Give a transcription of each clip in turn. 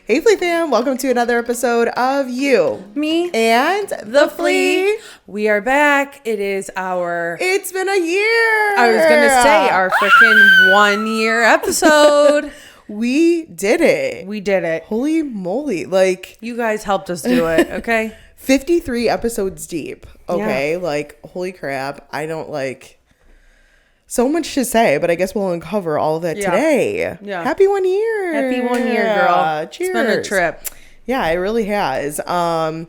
Hey Flea fam, welcome to another episode of You, Me, and the Flea. We are back. It's been a year. I was going to say our freaking 1 year episode. We did it. We did it. Holy moly. Like, you guys helped us do it, okay? 53 episodes deep. Okay. Yeah. Like, holy crap. I don't so much to say, but I guess we'll uncover all of that today. Yeah. Happy 1 year. Happy 1 year, girl. Cheers. It's been a trip. Yeah, it really has. So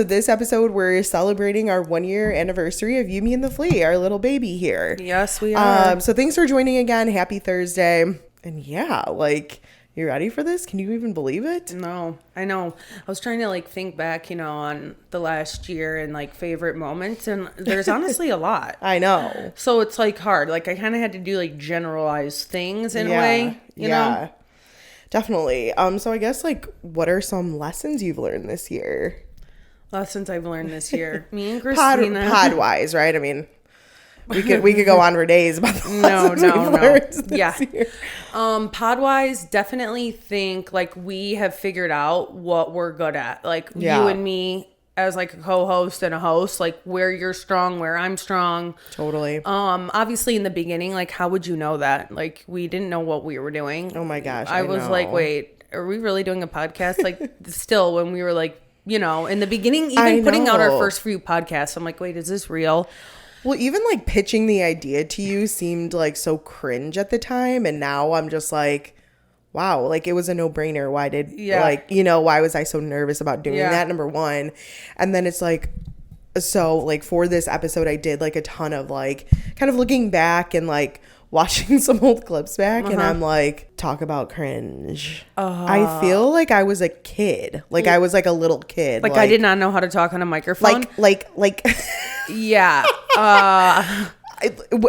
this episode, we're celebrating our 1 year anniversary of You, Me, and the Flea, our little baby here. Yes, we are. So thanks for joining again. Happy Thursday. And yeah, you ready for this? Can you even believe it? No, I know. I was trying to think back, on the last year and favorite moments, and there's honestly a lot. I know. So it's hard. I kind of had to do generalized things in a way, you know? Definitely. So I guess what are some lessons you've learned this year? Lessons I've learned this year. Me and Kristina. Pod wise, right? I mean, we could go on for days about the lessons we've learned this year. Pod-wise, definitely think we have figured out what we're good at. You and me as a co-host and a host, where you're strong, where I'm strong. Totally. Obviously in the beginning, how would you know that? We didn't know what we were doing. Oh my gosh. I was know. Wait, are we really doing a podcast? Still when we were in the beginning, even putting out our first few podcasts, I'm wait, is this real? Well, even pitching the idea to you seemed so cringe at the time. And now I'm just wow, it was a no-brainer. Why did, why was I so nervous about doing that? Number one. And then it's for this episode, I did a ton of kind of looking back and watching some old clips back. And I'm talk about cringe. I feel I was a kid. I was a little kid. I did not know how to talk on a microphone. Yeah.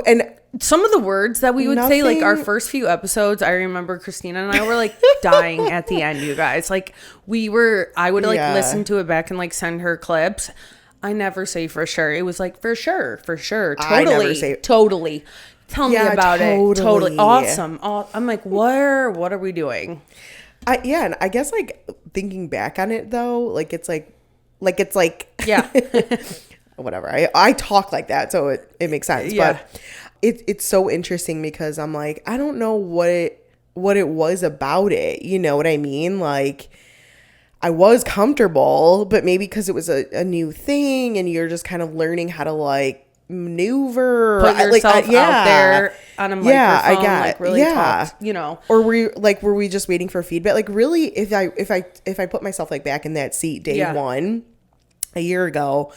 And some of the words that we would say, our first few episodes, I remember Kristina and I were dying at the end, you guys. I would listen to it back and send her clips. I never say for sure. It was for sure, totally. Tell me about it. Totally. Awesome. I'm what are we doing? And I guess thinking back on it though, it's yeah. Whatever. I talk like that, so it makes sense. Yeah. But it's so interesting because I'm I don't know what it was about it. You know what I mean? I was comfortable, but maybe because it was a new thing and you're just kind of learning how to maneuver, put yourself out there on a microphone, really talk, Or were we just waiting for feedback? Really, if I put myself back in that seat day one a year ago.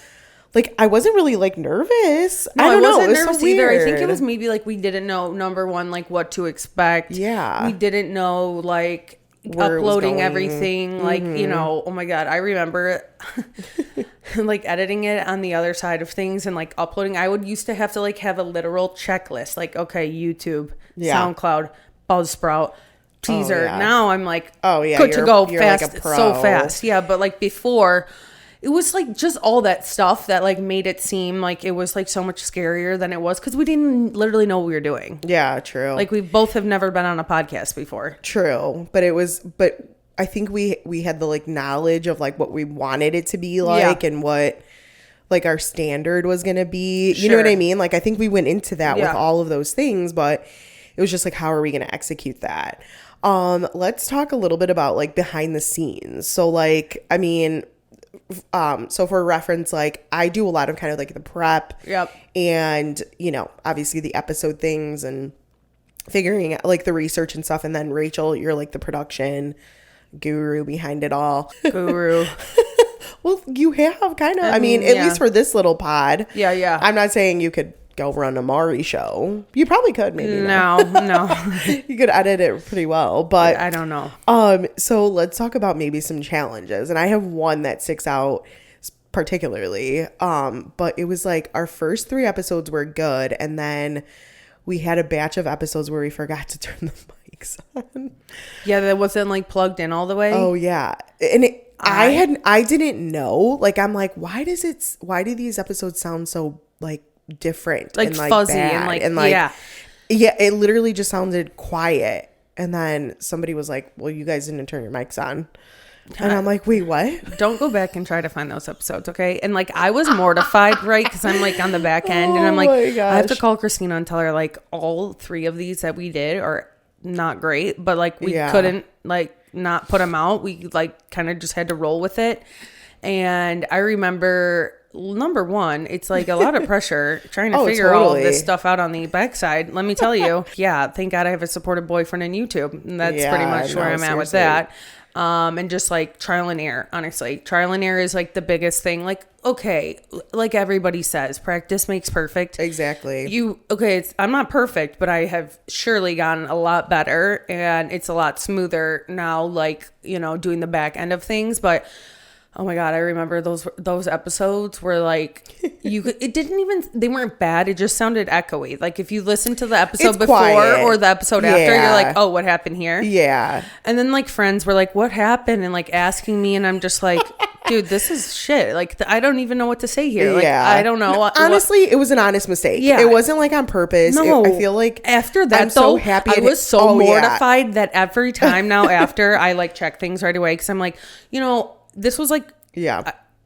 I wasn't really nervous. No, I don't know. Wasn't it was nervous so either. weird. I think it was maybe we didn't know, number one, what to expect. Yeah. We didn't know where uploading everything. Oh my God. I remember editing it on the other side of things and uploading. I would used to have to have a literal checklist. Okay, YouTube, SoundCloud, Buzzsprout, Teaser. Now I'm good to go fast. So fast. Yeah. But before, it was just all that stuff that made it seem it was so much scarier than it was because we didn't literally know what we were doing. Yeah, true. We both have never been on a podcast before. True, but I think we had the knowledge of what we wanted it to be and what our standard was gonna be. You know what I mean? I think we went into that with all of those things, but it was just how are we gonna execute that? Let's talk a little bit about behind the scenes. So I mean. So for reference, I do a lot of kind of the prep and, obviously the episode things and figuring out the research and stuff. And then Rachel, you're the production guru behind it all. Guru. Well, you have kind of, I mean, at least for this little pod. Yeah. I'm not saying you could go run a Maury show. You probably could, maybe. No. You could edit it pretty well, but I don't know. So let's talk about maybe some challenges, and I have one that sticks out particularly. But it was our first 3 episodes were good, and then we had a batch of episodes where we forgot to turn the mics on. Yeah, that wasn't plugged in all the way. Oh yeah, and I didn't know. I'm why do these episodes sound so different and fuzzy bad? and yeah, it literally just sounded quiet. And then somebody was like, well, you guys didn't turn your mics on. And I'm like, wait, what? Don't go back and try to find those episodes, okay? And like, I was mortified, right? Because I'm like on the back end, and I'm like, I have to call Kristina and tell her like all 3 of these that we did are not great, but like we couldn't like not put them out. We like kind of just had to roll with it. And I remember, number one, it's like a lot of pressure trying to figure all of this stuff out on the backside. Let me tell you, thank God I have a supportive boyfriend in YouTube. And that's pretty much where I'm at with that. And just like trial and error, honestly. Trial and error is like the biggest thing. Like, okay, like everybody says, practice makes perfect. Exactly. I'm not perfect, but I have surely gotten a lot better, and it's a lot smoother now, like, you know, doing the back end of things. But oh my God, I remember those episodes where like they weren't bad. It just sounded echoey. Like if you listen to the episode before or the episode after, you're like, oh, what happened here? Yeah. And then like friends were like, what happened? And like asking me, and I'm just like, dude, this is shit. Like I don't even know what to say here. Like I don't know. Honestly, it was an honest mistake. Yeah. It wasn't like on purpose. No. I feel like after that, I'm so happy. I was so mortified that every time now after I like check things right away, because I'm like, you know, this was like,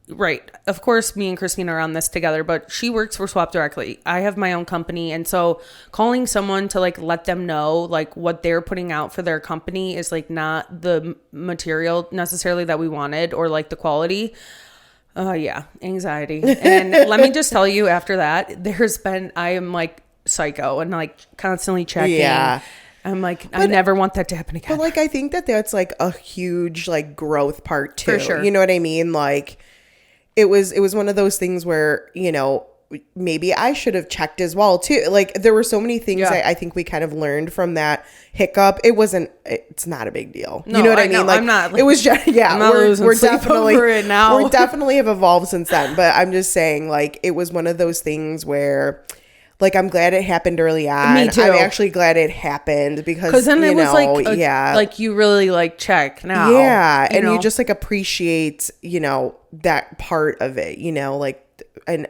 right. Of course, me and Kristina are on this together, but she works for Swap directly. I have my own company. And so calling someone to like let them know like what they're putting out for their company is like not the material necessarily that we wanted or like the quality. Anxiety. And let me just tell you, after that, I am like psycho and like constantly checking. Yeah. I'm like, I never want that to happen again. But like, I think that's like a huge like growth part too. For sure. You know what I mean? Like it was one of those things where, you know, maybe I should have checked as well too. Like there were so many things I think we kind of learned from that hiccup. It's not a big deal. No, you know what I mean? No, like I'm not. It was just, we're definitely over it now. We definitely have evolved since then. But I'm just saying, like, it was one of those things where, like, I'm glad it happened early on. Me too. I'm actually glad it happened because then it was like, like you really like check now. Yeah. And you just like appreciate, you know, that part of it, you know, like, and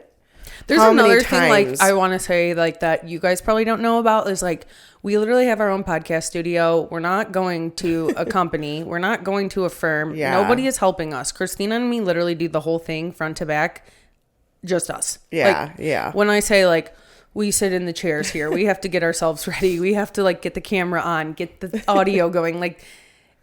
there's another thing like I want to say like that you guys probably don't know about is like, we literally have our own podcast studio. We're not going to a company. We're not going to a firm. Yeah. Nobody is helping us. Kristina and me literally do the whole thing front to back. Just us. Yeah. Like, yeah. When I say like, we sit in the chairs here. We have to get ourselves ready. We have to like get the camera on, get the audio going. Like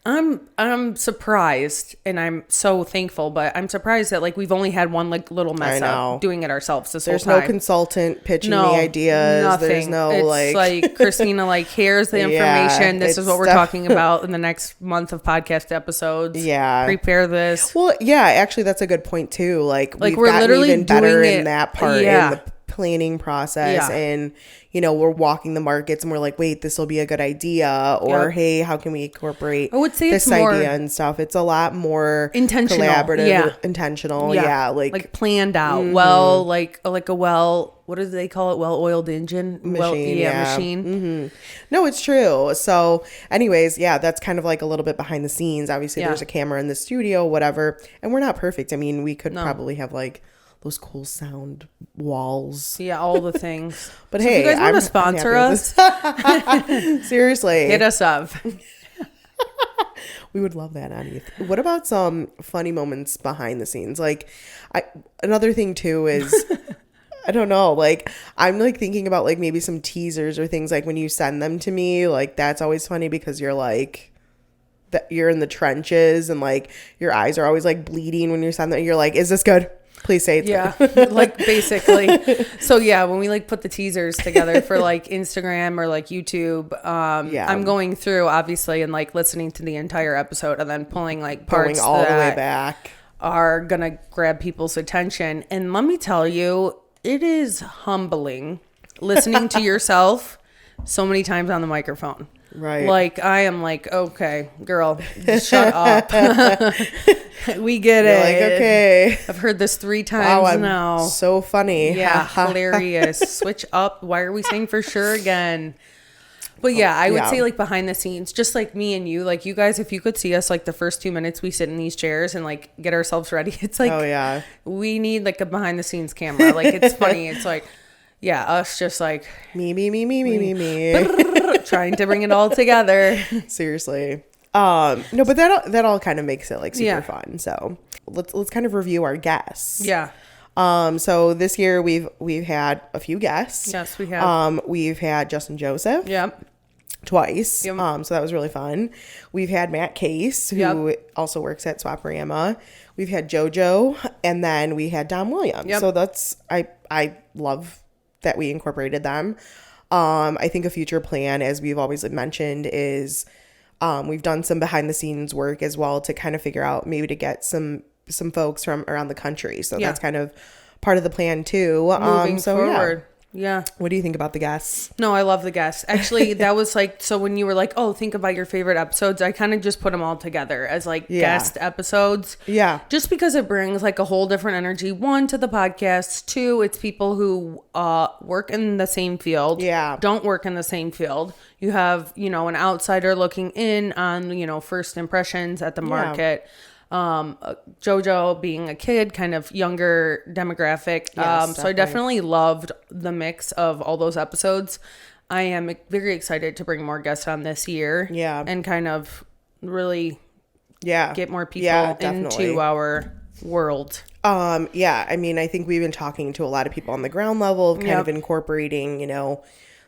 I'm surprised, and I'm so thankful, but I'm surprised that like we've only had one like little mess up doing it ourselves this whole time. There's no consultant pitching me ideas. Nothing. There's no it's like Kristina, like, here's the information. This is what we're talking about in the next month of podcast episodes. Yeah. Prepare this. Well, yeah, actually that's a good point too. Like we've we're gotten literally even better doing in that part in the planning process, and you know, we're walking the markets and we're like, wait, this will be a good idea, or hey, how can we incorporate this idea and stuff. It's a lot more intentional, collaborative, intentional, like planned out. Well, like a what do they call it? Well-oiled engine machine. Machine. Mm-hmm. No, it's true. So anyways, that's kind of like a little bit behind the scenes. Obviously there's a camera in the studio, whatever, and we're not perfect. I mean, we could probably have like those cool sound walls. Yeah, all the things. But so hey, if you guys want to sponsor us, seriously, hit us up. We would love that, Annie. What about some funny moments behind the scenes? Like, another thing too is, I don't know, like, I'm like thinking about like maybe some teasers or things like when you send them to me, like that's always funny because you're like, that you're in the trenches and like your eyes are always like bleeding when you send them. You're like, is this good? Please say it's good. Like basically. So when we like put the teasers together for like Instagram or like YouTube, I'm going through obviously and like listening to the entire episode and then pulling like parts all the way back are gonna grab people's attention. And let me tell you, it is humbling listening to yourself so many times on the microphone. Right. Like I am like, okay, girl, shut up. We get You're it. Like, okay. I've heard this 3 times now. So funny. Yeah, hilarious. Switch up. Why are we saying for sure again? But I would say like behind the scenes, just like me and you, like you guys, if you could see us like the first 2 minutes we sit in these chairs and like get ourselves ready, it's like, we need like a behind the scenes camera. Like it's funny. It's like, us just like me. trying to bring it all together. Seriously. No, but that all kind of makes it like super fun. So let's kind of review our guests. Yeah. So this year we've had a few guests. Yes, we have. We've had Justin Joseph. Yep. Twice. Yep. So that was really fun. We've had Matt Case, who also works at SwapORama. We've had JoJo, and then we had Dom Williams. Yep. So that's I love that we incorporated them. I think a future plan, as we've always mentioned, is we've done some behind the scenes work as well to kind of figure out maybe to get some folks from around the country. So that's kind of part of the plan too. Moving forward. Yeah. What do you think about the guests? No, I love the guests. Actually, that was like, so when you were like, oh, think about your favorite episodes, I kind of just put them all together as like guest episodes. Yeah. Just because it brings like a whole different energy. One, to the podcast. Two, it's people who work in the same field. Yeah. Don't work in the same field. You have, an outsider looking in on, first impressions at the market. JoJo being a kid, kind of younger demographic. Yes, so I definitely loved the mix of all those episodes. I am very excited to bring more guests on this year. Yeah. And kind of really get more people definitely. into our world. I mean, I think we've been talking to a lot of people on the ground level of kind of incorporating,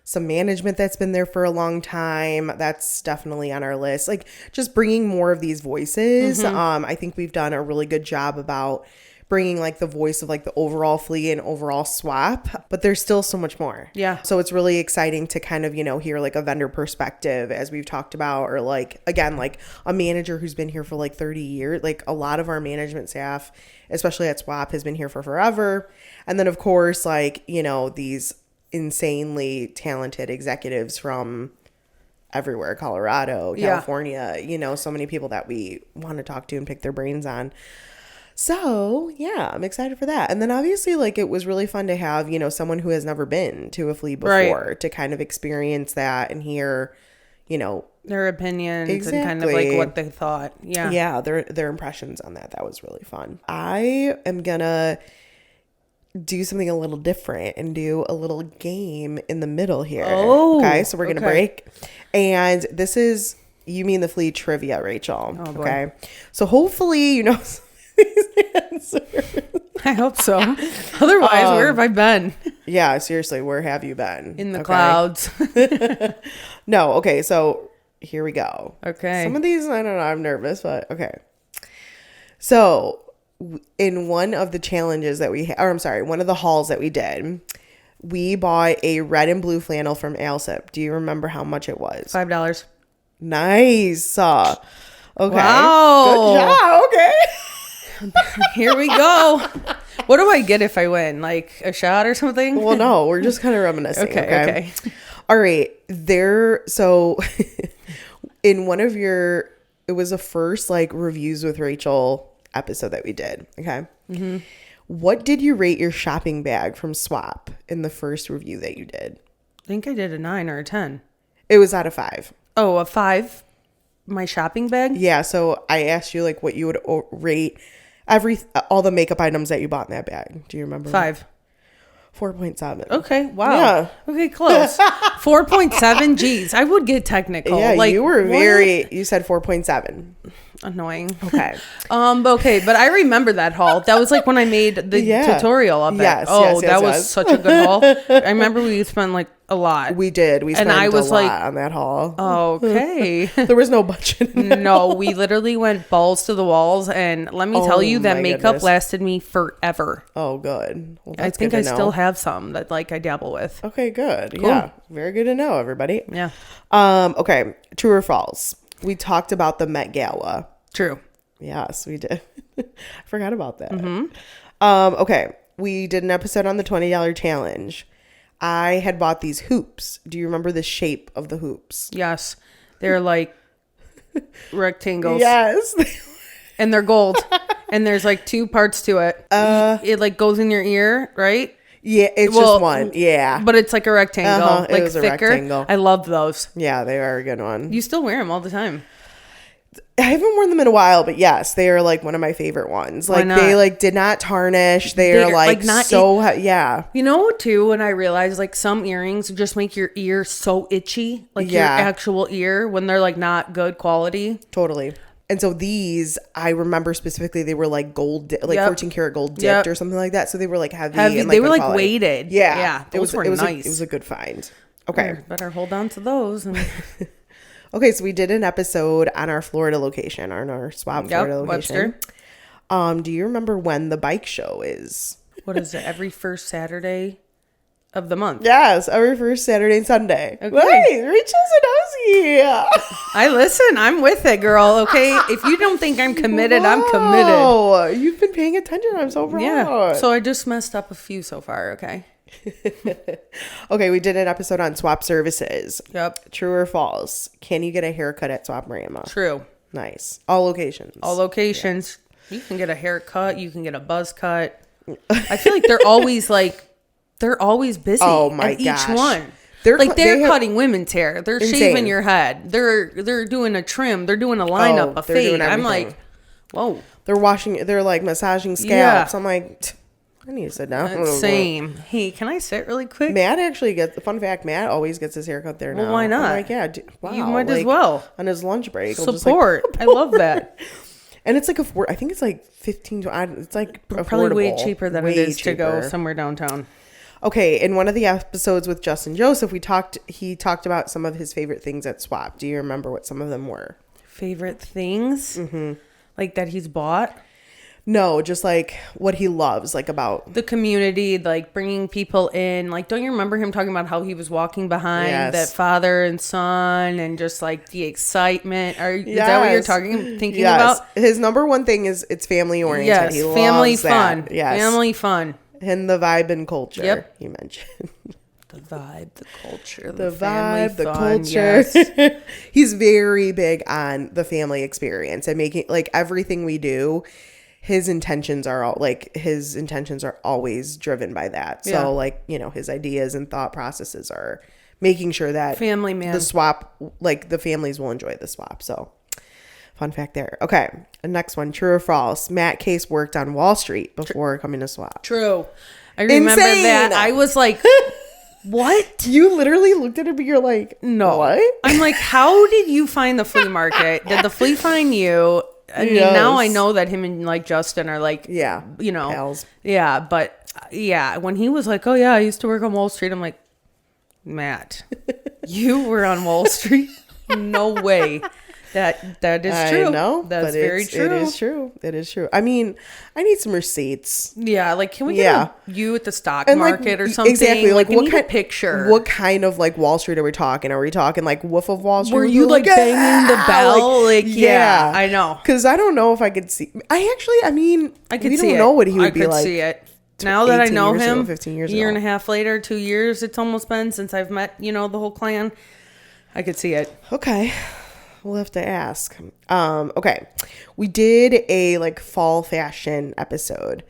some management that's been there for a long time. That's definitely on our list. Like just bringing more of these voices. I think we've done a really good job about bringing like the voice of like the overall Flea and overall Swap, but there's still so much more. Yeah. So it's really exciting to kind of, hear like a vendor perspective as we've talked about, or like, again, like a manager who's been here for like 30 years. Like a lot of our management staff, especially at Swap, has been here for forever. And then of course, like, these insanely talented executives from everywhere, Colorado, California, so many people that we want to talk to and pick their brains on. So yeah, I'm excited for that. And then obviously like it was really fun to have, someone who has never been to a Flea before to kind of experience that and hear, their opinions and kind of like what they thought. Yeah. Yeah. Their impressions on that. That was really fun. I am gonna do something a little different and do a little game in the middle here. Oh, okay. So we're going to break. And this is, you mean the Flea trivia, Rachel. Oh, boy. Okay. So hopefully, these answers. I hope so. Otherwise, where have I been? Yeah, seriously. Where have you been? In the clouds. No. Okay. So here we go. Okay. Some of these, I don't know. I'm nervous, but okay. So in one of the challenges that one of the hauls that we did, we bought a red and blue flannel from Alsip. Do you remember how much it was? $5. Nice. Okay. Wow. Good job. Okay. Here we go. What do I get if I win? Like a shot or something? Well, no, we're just kind of reminiscing. Okay. All right. So in one of it was a first like reviews with Rachel episode that we did. Okay. Mm-hmm. What did you rate your shopping bag from Swap in the first review that you did? I think I did a 9 or a 10. It was out of 5. Oh, a 5? My shopping bag? Yeah. So I asked you like what you would rate all the makeup items that you bought in that bag. Do you remember? 5. 4.7. Okay. Wow. Yeah. Okay. Close. 4.7. Geez, I would get technical. Yeah. Like, you were you said 4.7. Annoying. Okay. But I remember that haul. That was like when I made the tutorial of it. Yes, that was such a good haul. I remember we spent like a lot. We did. We spent a lot on that haul. Okay. There was no budget. No, we literally went balls to the walls, and let me tell you that makeup lasted me forever. Oh, good. Well, I think I still have some that like I dabble with. Okay, good. Cool. Yeah. Very good to know, everybody. Yeah. Okay. True or false? We talked about the Met Gala. True. Yes, we did. I forgot about that. Mm-hmm. Okay. We did an episode on the $20 challenge. I had bought these hoops. Do you remember the shape of the hoops? Yes. They're like rectangles. Yes. And they're gold. And there's like 2 parts to it. It like goes in your ear, right? Yeah, it's just one. Yeah. But it's like a rectangle. Like it was thicker. A rectangle. I love those. Yeah, they are a good one. You still wear them all the time. I haven't worn them in a while, but yes, they are like one of my favorite ones. Like they like did not tarnish. They're like not so yeah. You know too, when I realized like some earrings just make your ear so itchy, like your actual ear when they're like not good quality. Totally. And so these, I remember specifically, they were like gold, like 14 karat gold dipped or something like that. So they were like heavy. And, like, they were like weighted. Yeah. Those were nice. It was a good find. Okay. Better hold on to those. And... Okay. So we did an episode on our Florida location, on our Swap Florida location. Webster. Do you remember when the bike show is? What is it? Every first Saturday of the month. Yes, every first Saturday and Sunday. Okay. Wait, Rachel Zadowski. I listen. I'm with it, girl. Okay, if you don't think I'm committed, I'm committed. Oh, you've been paying attention. I'm so proud. Yeah. So I just messed up a few so far. Okay. Okay, we did an episode on swap services. Yep. True or false? Can you get a haircut at SwapORama? True. Nice. All locations. All locations. Yeah. You can get a haircut. You can get a buzz cut. I feel like they're always busy. Oh my at gosh. Each one. They're cutting women's hair. They're shaving your head. They're doing a trim. They're doing a lineup, a fade. I'm like, whoa. They're like massaging scalps. Yeah. I'm like, I need to sit down. Same. Hey, can I sit really quick? Matt actually gets, fun fact, Matt always gets his haircut there now. Well, why not? I'm like, yeah, wow. You might as well. On his lunch break. Support. I love that. And it's like I think it's like 15 to, it's like probably affordable. Way cheaper than it is to go somewhere downtown. Okay, in one of the episodes with Justin Joseph, he talked about some of his favorite things at Swap. Do you remember what some of them were? Favorite things? Mm-hmm. Like that he's bought? No, just like what he loves, like about the community, like bringing people in. Like, don't you remember him talking about how he was walking behind that father and son and just like the excitement? Is that what you're thinking about? His number one thing is it's family oriented. Yes, he family loves fun. That. Yes, family fun. And the vibe and culture. Yep, he mentioned. The vibe, the culture, the family vibe, the fun, culture. Yes. He's very big on the family experience and making like everything we do. His intentions are always driven by that. So like, you know, his ideas and thought processes are making sure that the swap, like the families will enjoy the swap. So fun fact there. Okay. The next one, true or false? Matt Case worked on Wall Street before coming to Swap. True. I remember that. I was like, what? You literally looked at him and you're like, no. What? I'm like, how did you find the flea market? Did the flea find you? I mean, now I know that him and like Justin are like, you know, pals. Yeah. But yeah, when he was like, oh yeah, I used to work on Wall Street. I'm like, Matt, you were on Wall Street? No way. That is true. I know. That's very true. It is true. It is true. I mean, I need some receipts. Yeah, like can we get you at the stock market or something? Exactly. Like what kind of picture? What kind of like Wall Street are we talking? Are we talking like Wolf of Wall Street? Were you like banging the bell? Like yeah, I know. Because I don't know if I could see. I could we see don't know what he would be like. I could see it. Now that I know him, 15 years a year and a half later, 2 years, it's almost been since I've met, you know, the whole clan. I could see it. Okay. We'll have to ask. Okay. We did a like fall fashion episode.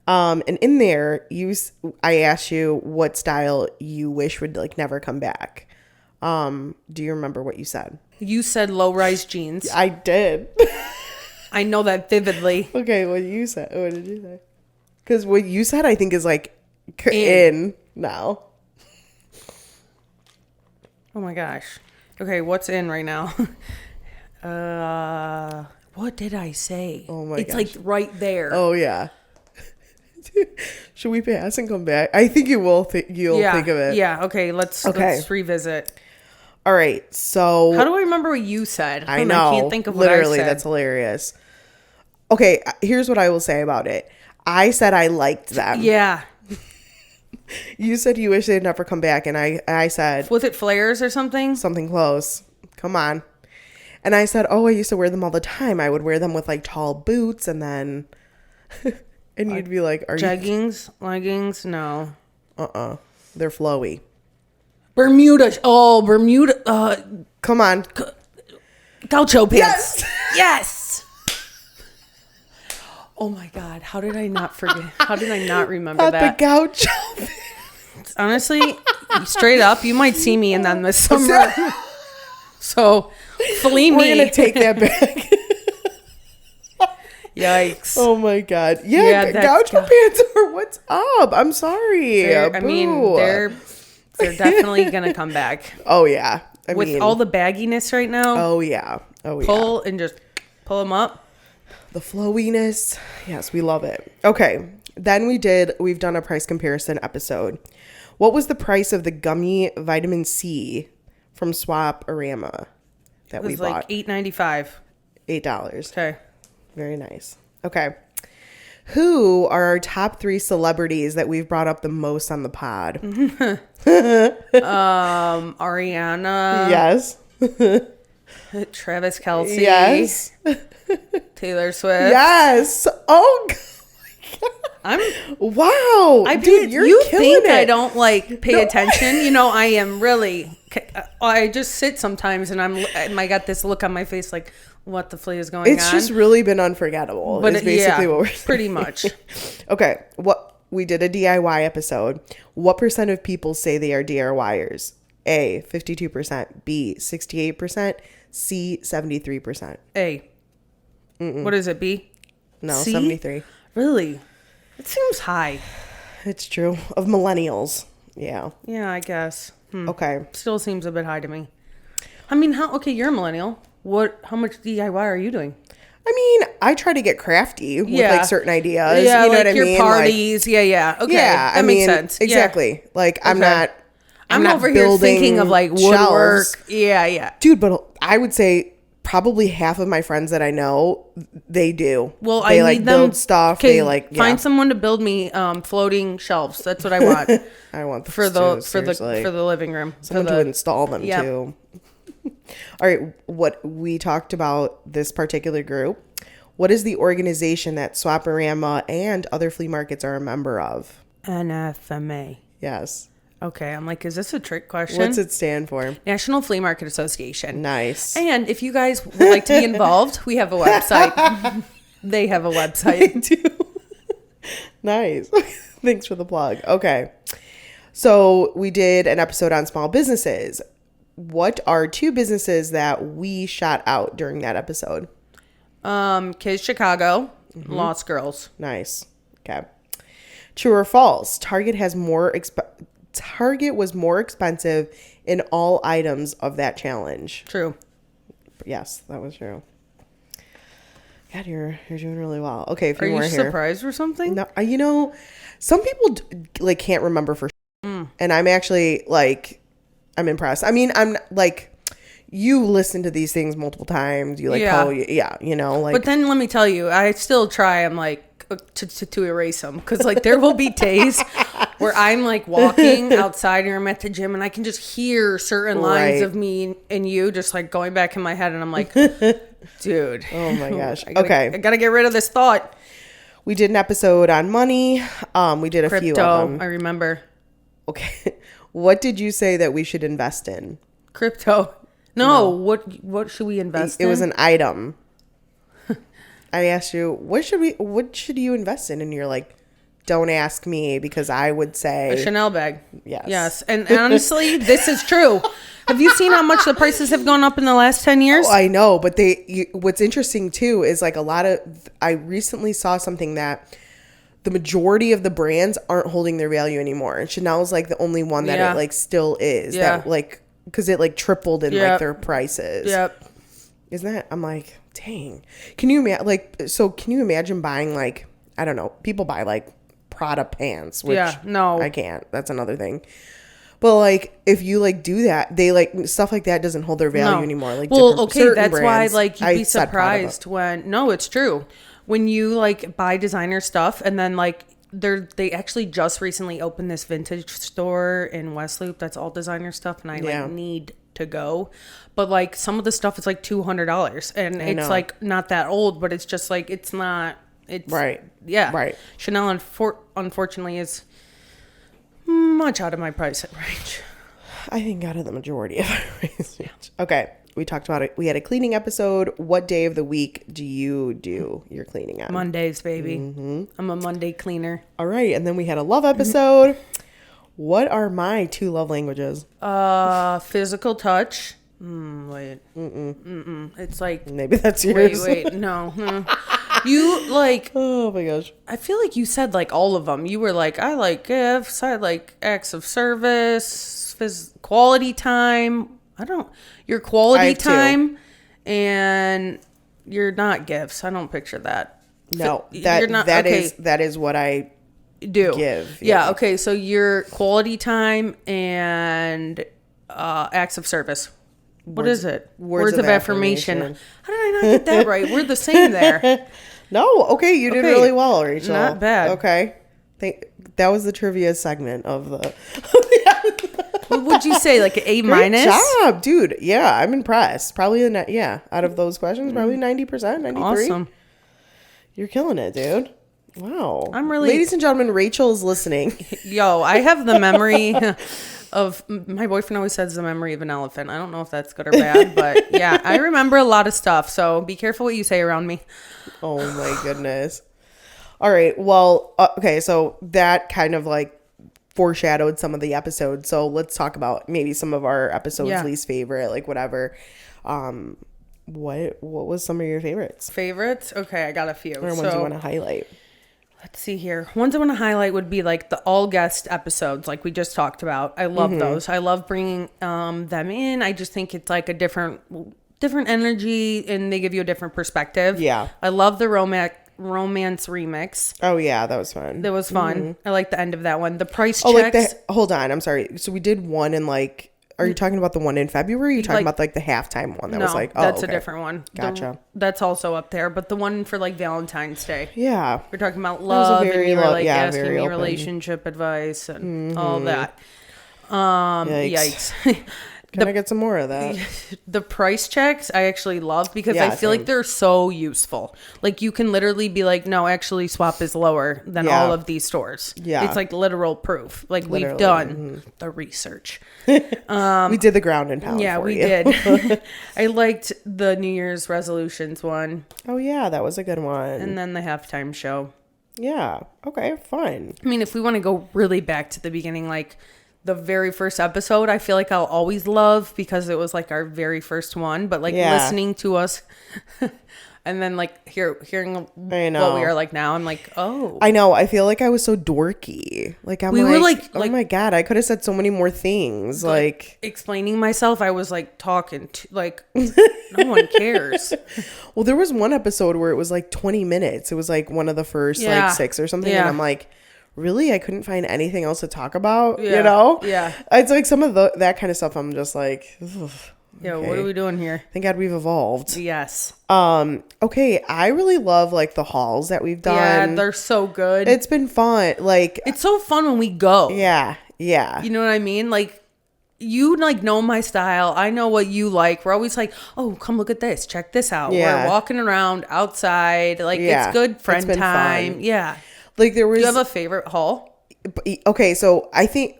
And in there, I asked you what style you wish would like never come back. Do you remember what you said? You said low-rise jeans. I did. I know that vividly. Okay, what did you say? Because what you said, I think, is like in now. Oh my gosh. Okay, what's in right now? What did I say? Oh my gosh. It's like right there. Oh yeah. Should we pass and come back? I think you will. You'll think of it. Yeah. Okay. Let's revisit. All right. So how do I remember what you said? I know. I can't think of what I said. That's hilarious. Okay. Here's what I will say about it. I said I liked them. Yeah. You said you wish they'd never come back, and I said, was it flares or something? Something close. Come on. And I said, I used to wear them all the time. I would wear them with like tall boots, and then, and you'd be like, "Are jeggings, leggings? No. They're flowy. Bermuda. Oh, Bermuda. Come on. Gaucho pants. Yes. Oh my God! How did I not forget? How did I not remember that? The gaucho. Honestly, straight up, you might see me in them this summer. So Flea me. We're gonna take that back. Yikes. Oh my god. Yeah, gouge pants are what's up. I'm sorry. I mean, they're definitely gonna come back. Oh yeah. With all the bagginess right now. Oh yeah. Pull and just pull them up. The flowiness. Yes, we love it. Okay. Then we've done a price comparison episode. What was the price of the gummy vitamin C from SwapORama that we bought? It was like $8.95. $8. Okay. Very nice. Okay. Who are our top 3 celebrities that we've brought up the most on the pod? Ariana. Yes. Travis Kelce. Yes. Taylor Swift. Yes. Oh God. Wow. Dude, you think I don't pay attention? You know, I am really. I just sit sometimes and I got this look on my face like, what the flea is going on? It's just really been unforgettable. But is basically what we're saying. Pretty much. Okay. We did a DIY episode. What % of people say they are DIYers? A, 52%. B, 68%. C, 73%. A. What is it? B? No, C? 73. Really? It seems high. It's true. Of millennials. Yeah. Yeah, I guess. Okay. Still seems a bit high to me. I mean, you're a millennial. How much DIY are you doing? I mean, I try to get crafty with certain ideas. Yeah, you know what I mean? Your parties. Yeah. Okay. Yeah, that makes sense. Exactly. Yeah. Like I'm not over here thinking of woodwork. Shelves. Yeah. Dude, but I would say probably half of my friends that I know, they do. Well, they I need them, build stuff. They find someone to build me floating shelves. That's what I want. I want for the living room. Someone to install them too. All right, what we talked about this particular group. What is the organization that SwapORama and other flea markets are a member of? NFMA. Yes. Okay, I'm like, is this a trick question? What's it stand for? National Flea Market Association. Nice. And if you guys would like to be involved, we have a website. They have a website. They do. Nice. Thanks for the plug. Okay. So we did an episode on small businesses. What are 2 businesses that we shot out during that episode? Kids Chicago, Lost Girls. Nice. Okay. True or false? Target was more expensive in all items of that challenge. True. Yes, that was true. God, you're doing really well. Okay, if you are you surprised or something? No, you know, some people can't remember for and I'm actually I'm impressed. I mean, I'm you listen to these things multiple times. You you know, But then let me tell you, I still try. I'm to erase them because there will be days where I'm walking outside or I'm at the gym and I can just hear certain lines of me and you just going back in my head and I'm like, dude. Oh my gosh. I gotta get rid of this thought. We did an episode on money. We did a Crypto, few of them. I remember. Okay. What did you say that we should invest in? Crypto. No. What should we invest in? It was an item. I asked you, what should you invest in? And you're like, don't ask me because I would say a Chanel bag. Yes. And honestly, this is true. Have you seen how much the prices have gone up in the last 10 years? Oh, I know, but what's interesting too is I recently saw something that the majority of the brands aren't holding their value anymore. And Chanel is the only one that it still is. Yeah. That because it tripled in their prices. Yep. Isn't that? I'm like, dang. Can you imagine buying I don't know, people buy Prada pants, which no, I can't. That's another thing. But if you do that, they stuff like that doesn't hold their value anymore. That's brands, why you'd be surprised when it's true. When you buy designer stuff and then they actually just recently opened this vintage store in West Loop that's all designer stuff and I need to go. But some of the stuff is $200 and it's not that old, but it's just it's not, it's right. Yeah. Right. Chanel unfortunately is much out of my price range. I think out of the majority of our price range. Okay. We talked about it. We had a cleaning episode. What day of the week do you do your cleaning on? Mondays, baby. I'm a Monday cleaner. All right. And then we had a love episode. What are my 2 love languages? Physical touch Wait. It's like maybe that's yours. Wait, no. You like. Oh my gosh. I feel like you said like all of them. You were like, I like gifts. I like acts of service, quality time. Your quality time, and you're not gifts. I don't picture that. No, you're not, that is what I do. Give. Yeah. Okay. So your quality time and acts of service. What is it? Words of affirmation. How did I not get that right? We're the same there. No. Okay. You did really well, Rachel. Not bad. Okay. That was the trivia segment of the. What would you say? Like an A-? Great job, dude. Yeah, I'm impressed. Probably out of those questions, probably 90%, 93%. Awesome. You're killing it, dude. Wow. I'm really. Ladies and gentlemen, Rachel's listening. Yo, I have the memory of my boyfriend always says the memory of an elephant. I don't know if that's good or bad, but yeah, I remember a lot of stuff. So be careful what you say around me. Oh my goodness. All right. Well, okay. So that kind of like foreshadowed some of the episodes. So let's talk about maybe some of our episodes least favorite, like whatever. What was some of your favorites? Favorites? Okay, I got a few. Or ones you want to highlight? Let's see here. Ones I want to highlight would be like the all guest episodes, like we just talked about. I love those. I love bringing them in. I just think it's like a different energy, and they give you a different perspective. Yeah. I love the romance remix. Oh yeah, that was fun. That was fun. I like the end of that one. The price checks. Hold on, I'm sorry. So we did one in like. Are you talking about the one in February? Or are you talking about like the halftime one that was like, that's a different one. Gotcha. That's also up there, but the one for like Valentine's Day. Yeah. We're talking about love, and you were like asking me relationship advice and all that. Yikes. Can I get some more of that? The price checks I actually love because I feel like they're so useful. Like you can literally be like, no, actually Swap is lower than all of these stores. Yeah. It's like literal proof. Like we've done the research. We did the ground and pound. Yeah, we did. I liked the New Year's resolutions one. Oh yeah, that was a good one. And then the halftime show. Yeah. Okay, fun. I mean, if we want to go really back to the beginning, like the very first episode, I feel like I'll always love because it was like our very first one, but like listening to us and then like hearing what we are like now, I'm like, oh. I know. I feel like I was so dorky. Like we were like, oh my God, I could have said so many more things. Like explaining myself, I was like talking to like no one cares. Well, there was one episode where it was like 20 minutes. It was like one of the first like 6 or something. And I'm like, really? I couldn't find anything else to talk about, you know? Yeah. It's like some of that kind of stuff I'm just like, yeah, what are we doing here? Thank God we've evolved. Yes. Okay, I really love like the hauls that we've done. Yeah, they're so good. It's been fun. Like it's so fun when we go. Yeah. Yeah. You know what I mean? Like you like know my style. I know what you like. We're always like, oh, come look at this. Check this out. Yeah. We're walking around outside. Like it's good friend time. Fun. Yeah. Like there was. Do you have a favorite haul? Okay, so I think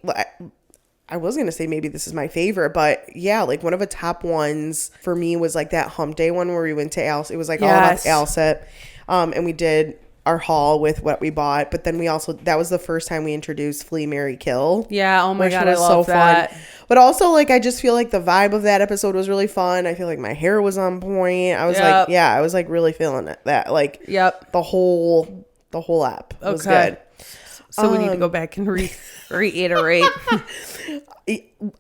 I was gonna say maybe this is my favorite, but yeah, like one of the top ones for me was like that hump day one where we went to Alsip. It was like all about Alsip, and we did our haul with what we bought. But then we also that was the first time we introduced Flea, Marry, Kill. Yeah. Oh my God, I love that. Fun. But also like I just feel like the vibe of that episode was really fun. I feel like my hair was on point. I was I was like really feeling it. That like the whole app was good. So we need to go back and reiterate.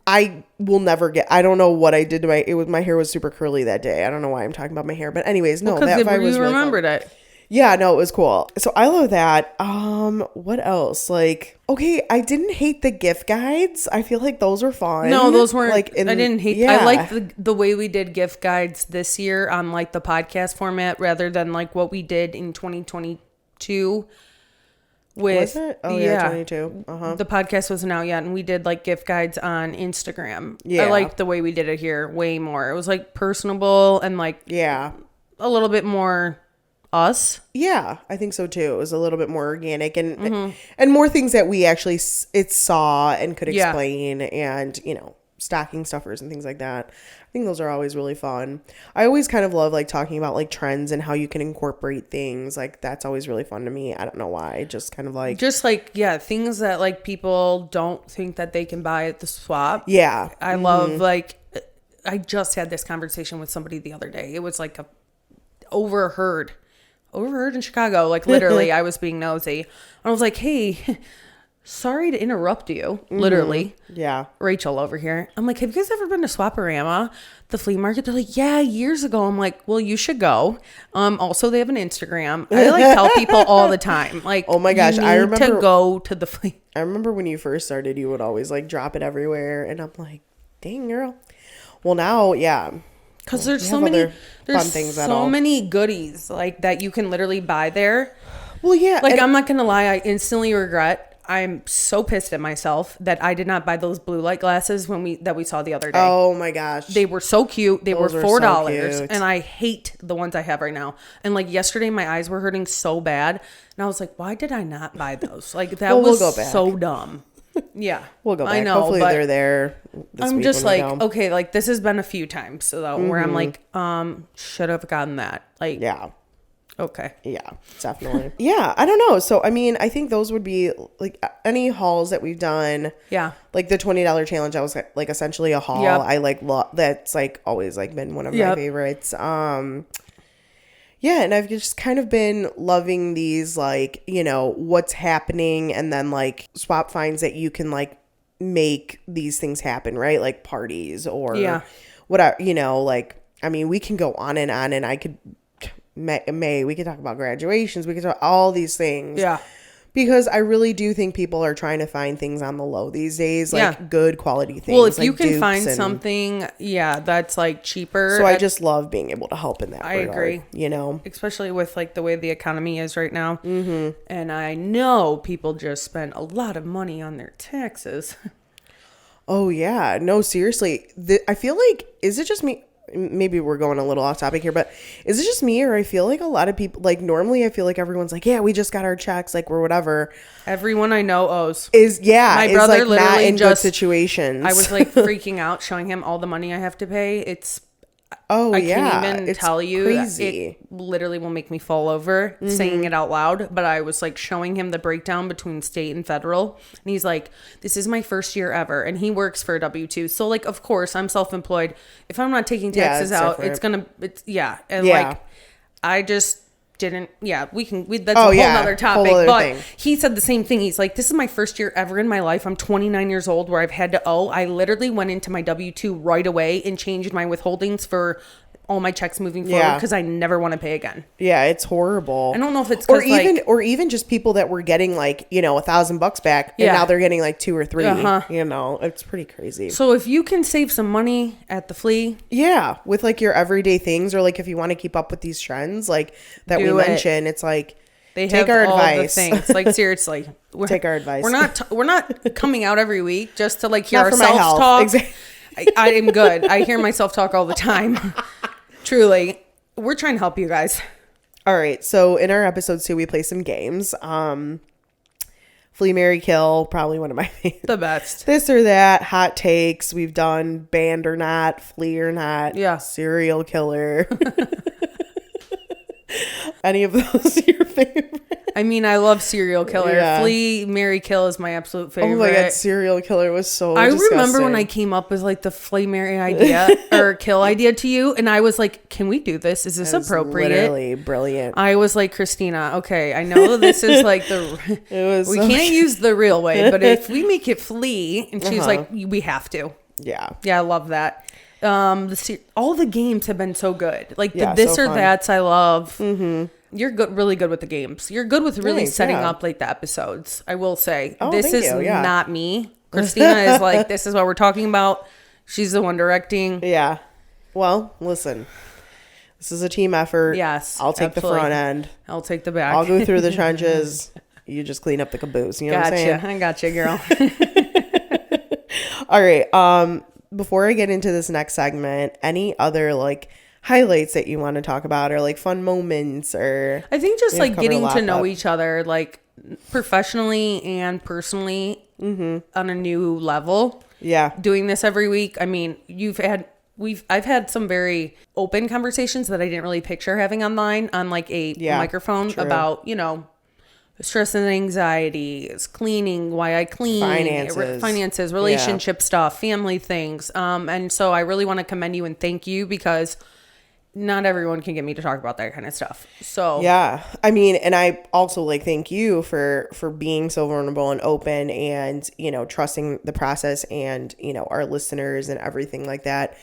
I will never get. I don't know what I did to my hair was super curly that day. I don't know why I'm talking about my hair, but anyways, no, that vibe was really remembered fun. It. Yeah, no, it was cool. So I love that. What else? Like, okay, I didn't hate the gift guides. I feel like those were fun. No, those weren't. Like, I didn't hate. Yeah. I like the way we did gift guides this year on like the podcast format rather than like what we did in 2022. Was it? Oh yeah, 22. The podcast wasn't out yet, and we did like gift guides on Instagram. Yeah, I liked the way we did it here way more. It was like personable and like a little bit more us. Yeah, I think so too. It was a little bit more organic and more things that we actually saw and could explain and stocking stuffers and things like that. I think those are always really fun. I always kind of love like talking about like trends and how you can incorporate things. Like that's always really fun to me. I don't know why. Just kind of like things that like people don't think that they can buy at the swap. Yeah. I love like I just had this conversation with somebody the other day. It was like a overheard in Chicago. Like literally I was being nosy. And I was like, hey, sorry to interrupt you. Literally. Yeah. Rachel over here. I'm like, have you guys ever been to Swap-O-Rama, the flea market? They're like, yeah, years ago. I'm like, well, you should go. Also, they have an Instagram. I like tell people all the time, like, oh my gosh, I remember to go to the flea. I remember when you first started, you would always like drop it everywhere, and I'm like, dang girl. Well, now, yeah, because there's so many goodies like that you can literally buy there. Well, yeah, like I'm not gonna lie, I instantly regret. I'm so pissed at myself that I did not buy those blue light glasses that we saw the other day. Oh my gosh. They were so cute. They were $4 and I hate the ones I have right now. And like yesterday my eyes were hurting so bad and I was like, why did I not buy those? Like that was so dumb. Yeah. We'll go back. I know, hopefully they're there this I'm week just like, okay, like this has been a few times so where I'm like, should have gotten that. Like, yeah. Okay. Yeah, definitely. Yeah, I don't know. So, I mean, I think those would be like any hauls that we've done. Yeah. Like the $20 challenge, I was like essentially a haul. Yep. I like that's like always like been one of my favorites. Yeah, and I've just kind of been loving these like, you know, what's happening and then like swap finds that you can like make these things happen, right? Like parties or whatever, you know, like I mean, we can go on and I could we could talk about graduations. We could talk all these things. Yeah. Because I really do think people are trying to find things on the low these days, like good quality things. Well, if like you can find something, that's like cheaper. So I just love being able to help in that regard. I agree. You know, especially with like the way the economy is right now. Mm-hmm. And I know people just spend a lot of money on their taxes. Oh yeah, no, seriously. I feel like, is it just me? Maybe we're going a little off topic here, but is it just me or I feel like a lot of people, like normally I feel like everyone's like, yeah, we just got our checks, like we're whatever. Everyone I know owes. My brother like literally not in good situations. I was like freaking out showing him all the money I have to pay. I can't even tell you. Crazy. It literally will make me fall over saying it out loud. But I was like showing him the breakdown between state and federal. And he's like, this is my first year ever. And he works for a W-2. So like, of course, I'm self-employed. If I'm not taking taxes out, different. And like, I just didn't. Yeah, that's a whole nother topic. But he said the same thing. He's like, this is my first year ever in my life. I'm 29 years old where I've had to owe. I literally went into my W-2 right away and changed my withholdings for all my checks moving forward because I never want to pay again. Yeah, it's horrible. I don't know if it's or even just people that were getting like, you know, $1,000 back and now they're getting like 2 or 3. You know, it's pretty crazy. So if you can save some money at the Flea, with like your everyday things, or like if you want to keep up with these trends like that we mentioned, it's like they take our advice. The things. Like seriously, take our advice. We're not coming out every week just to like hear ourselves talk. Exactly. I am good. I hear myself talk all the time. Truly, we're trying to help you guys. All right. So in our episodes too, we play some games. Flea, Marry, Kill, probably one of my favorites. The best. This or that, hot takes. We've done banned or not, flea or not. Yeah. Serial killer. Any of those your favorite? I mean, I love serial killer. Yeah. Flea, Marry, Kill is my absolute favorite. Oh my god, serial killer was so disgusting. Remember when I came up with like the Flea, Marry idea or Kill idea to you, and I was like, "Can we do this? Is this appropriate?" Literally brilliant. I was like, Kristina, okay, I know this is like we can't use the real way, but if we make it Flea, and she's like, we have to. Yeah, I love that. All the games have been so good. Like the this or that's I love. Mm-hmm. You're good, really good with the games. You're good with really setting up like the episodes. I will say this is not me. Kristina is like, this is what we're talking about. She's the one directing. Yeah. Well, listen, this is a team effort. Yes. I'll take the front end. I'll take the back. I'll go through the trenches. You just clean up the caboose. You know what I'm saying? I gotcha, girl. All right. Before I get into this next segment, any other like highlights that you want to talk about, or like fun moments, or I think just like getting to know each other like professionally and personally on a new level. Yeah. Doing this every week. I mean, I've had some very open conversations that I didn't really picture having online on like a microphone about, you know, stress and anxiety, cleaning, why I clean, finances, relationship stuff, family things. And so I really want to commend you and thank you, because not everyone can get me to talk about that kind of stuff. So yeah, I mean, and I also like thank you for being so vulnerable and open, and trusting the process, and our listeners and everything like that,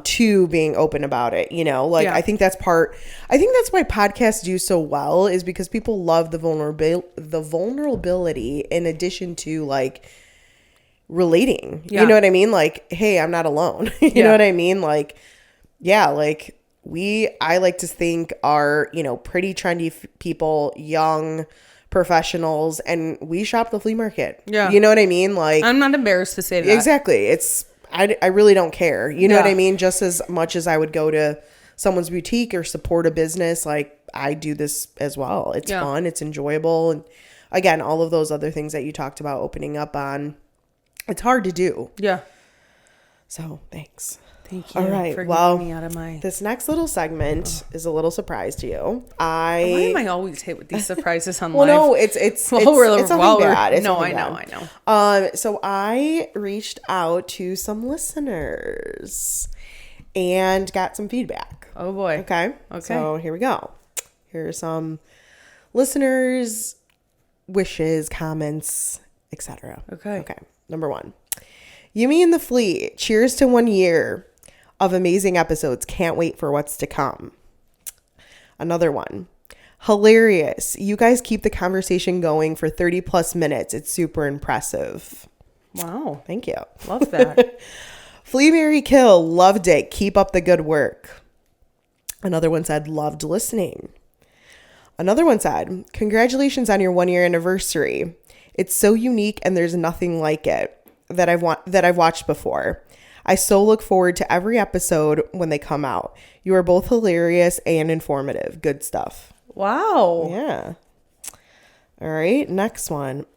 to being open about it. I think that's why podcasts do so well, is because people love the vulnerability in addition to like relating. You know what I mean? Like, hey, I'm not alone. You know what I mean? Like, yeah, like I like to think are, pretty trendy people, young professionals, and we shop the flea market. Yeah. You know what I mean? Like, I'm not embarrassed to say that. Exactly. I really don't care. You know what I mean? Just as much as I would go to someone's boutique or support a business, like I do this as well. It's fun. It's enjoyable. And again, all of those other things that you talked about opening up on, it's hard to do. Yeah. So thanks. Thank you. All right. For getting me out of my... This next little segment is a little surprise to you. Why am I always hit with these surprises on live? Well, no, it's nothing bad. I know. So I reached out to some listeners and got some feedback. Oh boy. Okay. So here we go. Here are some listeners' wishes, comments, etc. Okay. Number 1. Yumi and the Flea. Cheers to 1 year of amazing episodes. Can't wait for what's to come. Another one. Hilarious. You guys keep the conversation going for 30 plus minutes. It's super impressive. Wow. Thank you. Love that. Flea, marry, kill. Loved it. Keep up the good work. Another one said, loved listening. Another one said, congratulations on your 1 year anniversary. It's so unique and there's nothing like it that I've watched before. I so look forward to every episode when they come out. You are both hilarious and informative. Good stuff. Wow. Yeah. All right. Next one.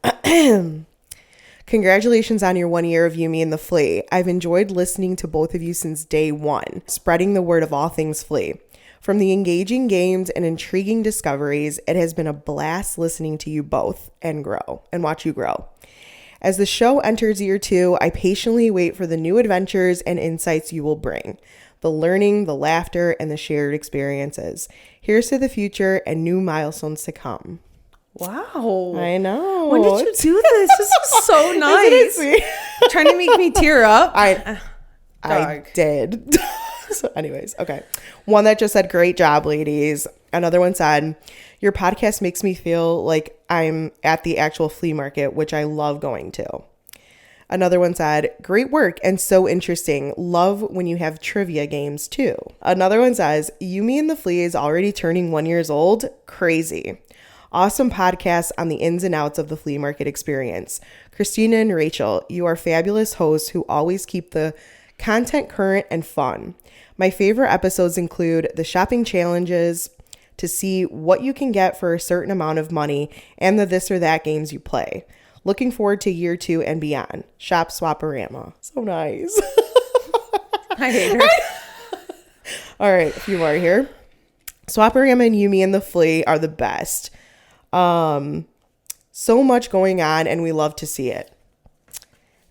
Congratulations on your 1 year of Yumi and the Flea. I've enjoyed listening to both of you since day one, spreading the word of all things Flea. From the engaging games and intriguing discoveries, it has been a blast listening to you both and watch you grow. As the show enters year 2, I patiently wait for the new adventures and insights you will bring. The learning, the laughter, and the shared experiences. Here's to the future and new milestones to come. Wow. I know. When did you do this? This is so nice. Trying to make me tear up. I did. So anyways, okay. One that just said, great job, ladies. Another one said, your podcast makes me feel like I'm at the actual flea market, which I love going to. Another one said, great work and so interesting. Love when you have trivia games too. Another one says, Yumi and the Flea is already turning 1 year old. Crazy. Awesome podcast on the ins and outs of the flea market experience. Kristina and Rachel, you are fabulous hosts who always keep the content current and fun. My favorite episodes include the shopping challenges to see what you can get for a certain amount of money and the this or that games you play. Looking forward to year 2 and beyond. Shop SwapORama. So nice. I hate her. All right, a few more here. SwapORama and Yumi and the Flea are the best. So much going on and we love to see it.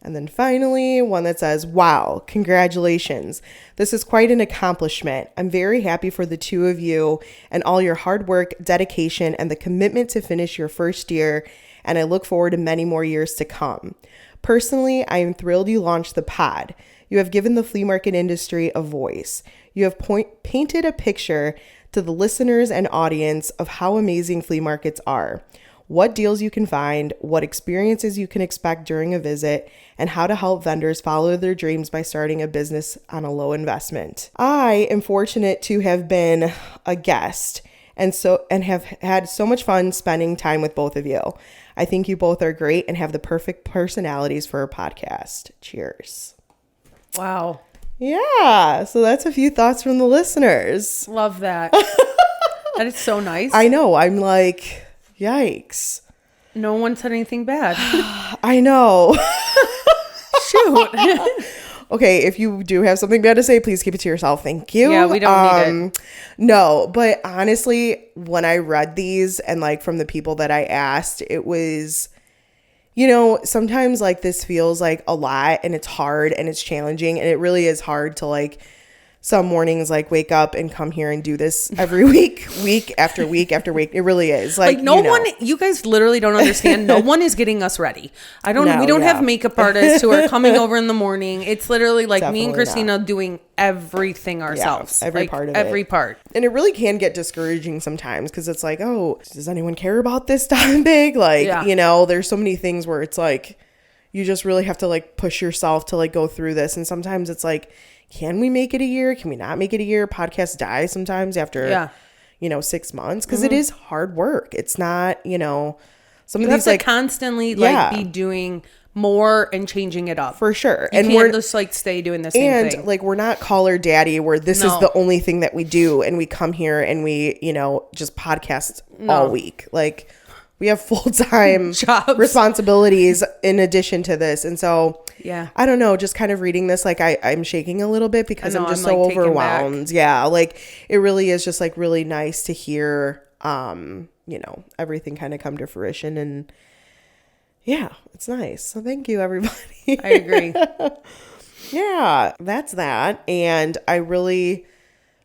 And then finally, one that says, wow, congratulations. This is quite an accomplishment. I'm very happy for the two of you and all your hard work, dedication, and the commitment to finish your first year. And I look forward to many more years to come. Personally, I am thrilled you launched the pod. You have given the flea market industry a voice. You have painted a picture to the listeners and audience of how amazing flea markets are, what deals you can find, what experiences you can expect during a visit, and how to help vendors follow their dreams by starting a business on a low investment. I am fortunate to have been a guest and have had so much fun spending time with both of you. I think you both are great and have the perfect personalities for a podcast. Cheers. Wow. Yeah. So that's a few thoughts from the listeners. Love that. That is so nice. I know. I'm like, yikes. No one said anything bad. I know. Shoot. Okay, if you do have something bad to say, please keep it to yourself. Thank you. Yeah, we don't need it. No, but honestly, when I read these and like from the people that I asked, it was, you know, sometimes like this feels like a lot and it's hard and it's challenging, and it really is hard to like some mornings like wake up and come here and do this every week after week after week. It really is like no one, you guys literally don't understand. No one is getting us ready. We don't have makeup artists who are coming over in the morning. It's literally like me and Kristina doing everything ourselves. Yeah, every like, part of every part. And it really can get discouraging sometimes because it's like, oh, does anyone care about this topic? Like, you know, there's so many things where it's like, you just really have to like push yourself to like go through this. And sometimes it's like, can we make it a year? Can we not make it a year? Podcasts die sometimes after, you know, 6 months because it is hard work. It's not, you know, some of these like constantly like be doing more and changing it up for sure. And we're just like stay doing the same thing. And like we're not Call Her Daddy where this is the only thing that we do and we come here and we, you know, just podcast all week. Like we have full-time responsibilities in addition to this. And so, I don't know, just kind of reading this, like I'm shaking a little bit because I'm just so overwhelmed. Yeah. Like it really is just like really nice to hear, you know, everything kind of come to fruition. And yeah, it's nice. So thank you, everybody. I agree. Yeah, that's that. And I really,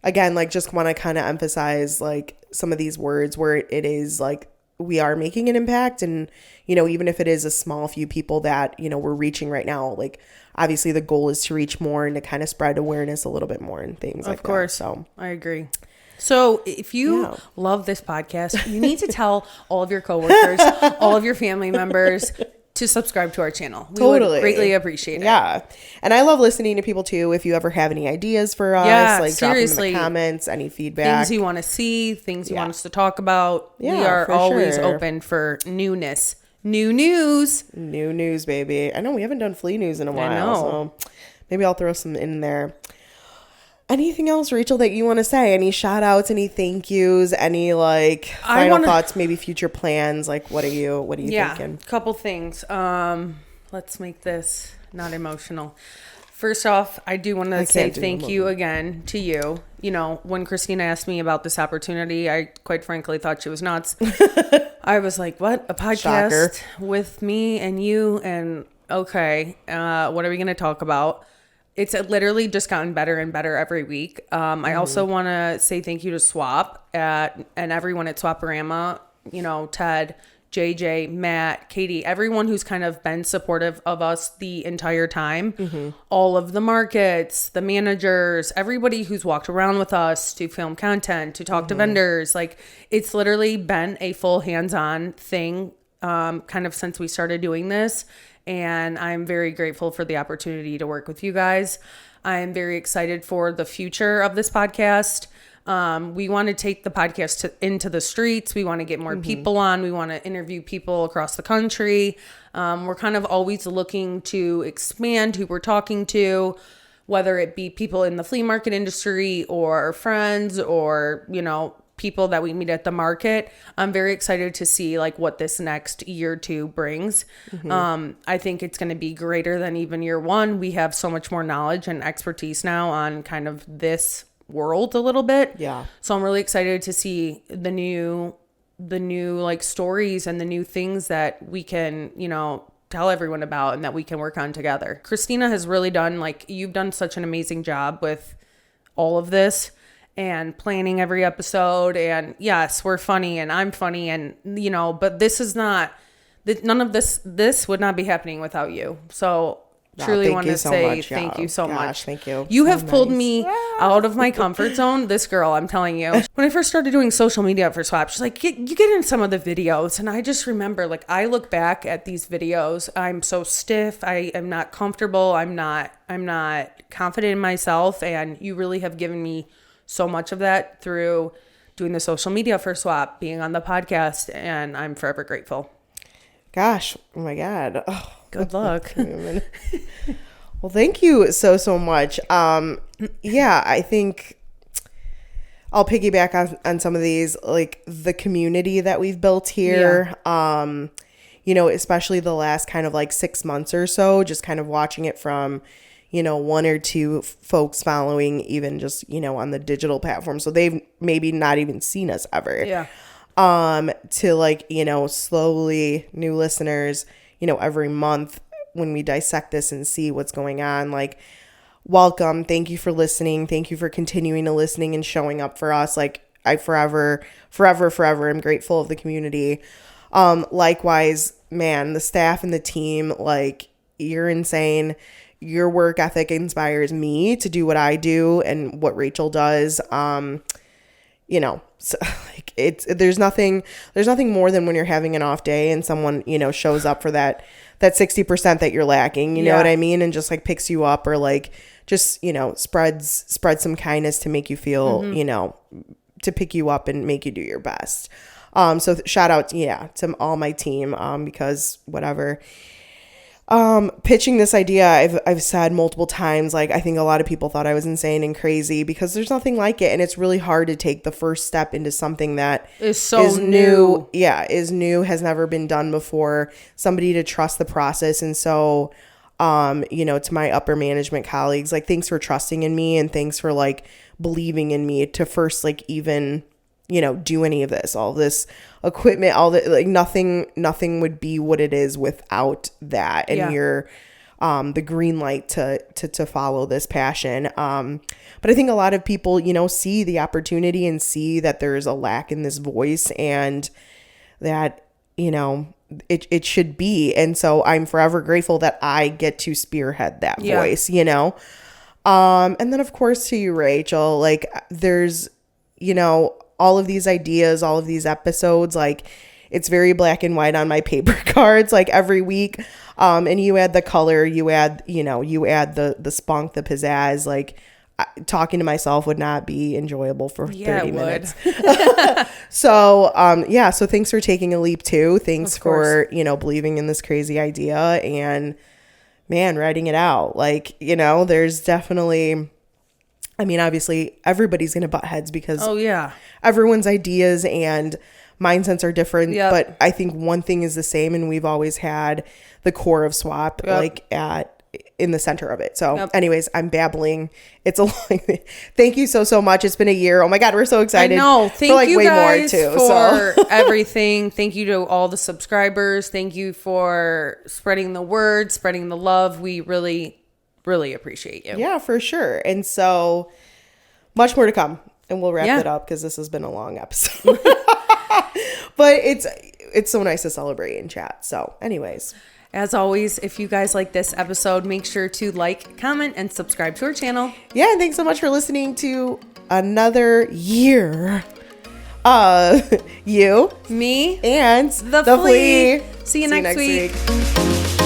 again, like just want to kind of emphasize like some of these words where it is like, we are making an impact. And, you know, even if it is a small few people that, you know, we're reaching right now, like obviously the goal is to reach more and to kind of spread awareness a little bit more and things like that. Of course. So I agree. So if you love this podcast, you need to tell all of your coworkers, all of your family members to subscribe to our channel. We would greatly appreciate it. Yeah. And I love listening to people too. If you ever have any ideas for us, like drop them in the comments, any feedback. Things you want to see, things you want us to talk about. We are always open for newness. New news, baby. I know we haven't done Flea news in a while. So maybe I'll throw some in there. Anything else, Rachel, that you want to say? Any shout outs, any thank yous, any like final thoughts, maybe future plans? Like what are you thinking? Couple things. Let's make this not emotional. First off, I do want to say thank you again to you. You know, when Kristina asked me about this opportunity, I quite frankly thought she was nuts. I was like, what? A podcast with me and you? And okay, what are we going to talk about? It's literally just gotten better and better every week. I also want to say thank you to Swap and everyone at SwapORama, you know, Ted, JJ, Matt, Katie, everyone who's kind of been supportive of us the entire time. All of the markets, the managers, everybody who's walked around with us to film content, to talk to vendors. Like it's literally been a full hands-on thing kind of since we started doing this. And I'm very grateful for the opportunity to work with you guys. I'm very excited for the future of this podcast. We want to take the podcast into the streets. We want to get more people on. We want to interview people across the country. We're kind of always looking to expand who we're talking to, whether it be people in the flea market industry or friends or, you know, people that we meet at the market. I'm very excited to see like what this next year or two brings. I think it's going to be greater than even year one. We have so much more knowledge and expertise now on kind of this world a little bit. Yeah. So I'm really excited to see the new like stories and the new things that we can, you know, tell everyone about and that we can work on together. Kristina has really done, like, you've done such an amazing job with all of this and planning every episode. And yes, we're funny and I'm funny and, you know, but this is not, none of this would not be happening without you. So truly want to say thank you so much. Thank you. You have pulled me out of my comfort zone. This girl, I'm telling you. When I first started doing social media for Swap, she's like, you get in some of the videos. And I just remember, like, I look back at these videos. I'm so stiff. I am not comfortable. I'm not confident in myself. And you really have given me so much of that through doing the social media for Swap, being on the podcast, and I'm forever grateful. Gosh, oh my God. Oh, good luck. Well, thank you so much. Yeah, I think I'll piggyback on some of these, like the community that we've built here. Yeah. You know, especially the last kind of like 6 months or so, just kind of watching it from, one or two folks following, even just, on the digital platform. So they've maybe not even seen us ever. Yeah. To like, slowly new listeners, every month when we dissect this and see what's going on, like, welcome. Thank you for listening. Thank you for continuing to listening and showing up for us. Like, I forever am grateful of the community. Likewise, man, the staff and the team, like, you're insane. Your work ethic inspires me to do what I do and what Rachel does. So, like, there's nothing more than when you're having an off day and someone, shows up for that 60% that you're lacking, you know what I mean? And just like picks you up, or like just, spreads some kindness to make you feel, to pick you up and make you do your best. So shout out, to all my team, because whatever. Pitching this idea, I've said multiple times, like, I think a lot of people thought I was insane and crazy because there's nothing like it. And it's really hard to take the first step into something that is new. Yeah, is new, has never been done before. Somebody to trust the process. And so, to my upper management colleagues, like, thanks for trusting in me, and thanks for like believing in me to first, like, even, do any of this, all this equipment, all the, like, nothing would be what it is without that. And your, the green light to follow this passion. But I think a lot of people, see the opportunity and see that there's a lack in this voice, and that, it should be. And so I'm forever grateful that I get to spearhead that voice, and then of course to you, Rachel, like, there's, all of these ideas, all of these episodes, like, it's very black and white on my paper cards, like, every week. And you add the color, you add the spunk, the pizzazz, like, talking to myself would not be enjoyable for 30 minutes. So, so thanks for taking a leap too. Thanks for, believing in this crazy idea and, man, writing it out. Like, there's definitely, I mean, obviously everybody's going to butt heads because everyone's ideas and mindsets are different. But I think one thing is the same, and we've always had the core of Swap like in the center of it. So anyways, I'm babbling. It's a long thank you so much. It's been a year. Oh my God, we're so excited. I know. Thank you guys for everything. Thank you to all the subscribers. Thank you for spreading the word, spreading the love. We really appreciate you. Yeah, for sure. And so much more to come, and we'll wrap it up because this has been a long episode. But it's so nice to celebrate and chat. So anyways, as always, if you guys like this episode, make sure to like, comment, and subscribe to our channel. Yeah, and thanks so much for listening to another year. You, me, and the Flea. See you next week.